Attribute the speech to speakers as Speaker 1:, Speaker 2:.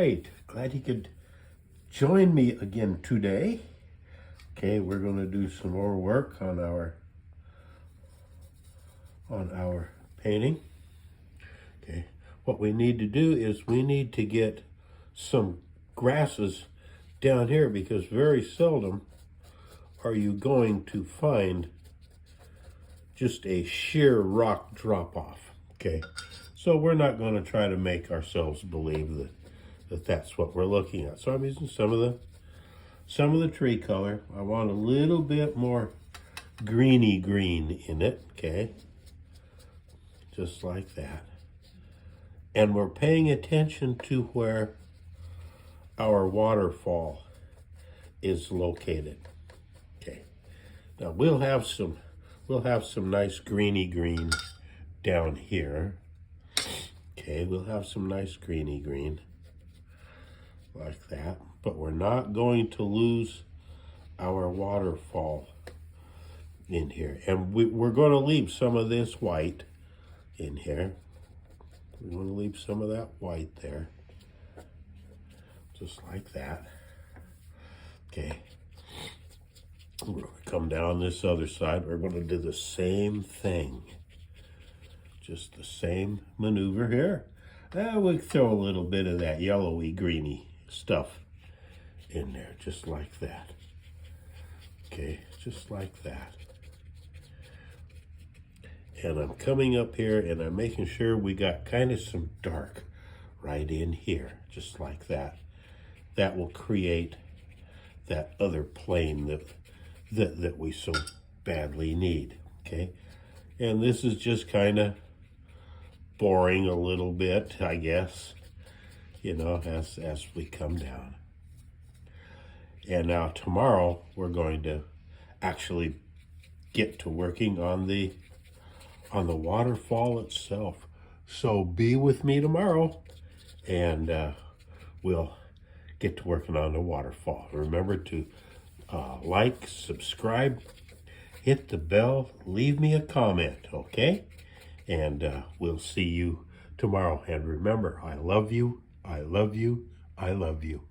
Speaker 1: right, glad you could join me again today. Okay, we're going to do some more work on our painting. Okay, what we need to do is we need to get some grasses down here, because very seldom are you going to find just a sheer rock drop off. Okay, so we're not going to try to make ourselves believe that that's what we're looking at. So I'm using some of the tree color. I want a little bit more greeny green in it. Okay, just like that. And we're paying attention to where our waterfall is located. Okay, now we'll have some nice greeny green down here. Okay, we'll have some nice greeny green like that, but we're not going to lose our waterfall in here. And we're going to leave some of this white in here. We want to leave some of that white there, just like that. Okay, we're going to come down this other side. We're going to do the same thing, just the same maneuver here. We'll throw a little bit of that yellowy greeny stuff in there, just like that. Okay, just like that. And I'm coming up here and I'm making sure we got kind of some dark right in here, just like that. That will create that other plane that we so badly need. Okay, and this is just kind of boring a little bit, I guess, you know, as we come down. And now tomorrow we're going to actually get to working on the waterfall itself. So be with me tomorrow, and we'll get to working on the waterfall. Remember to like, subscribe, hit the bell, leave me a comment, okay? And we'll see you tomorrow. And remember, I love you, I love you, I love you.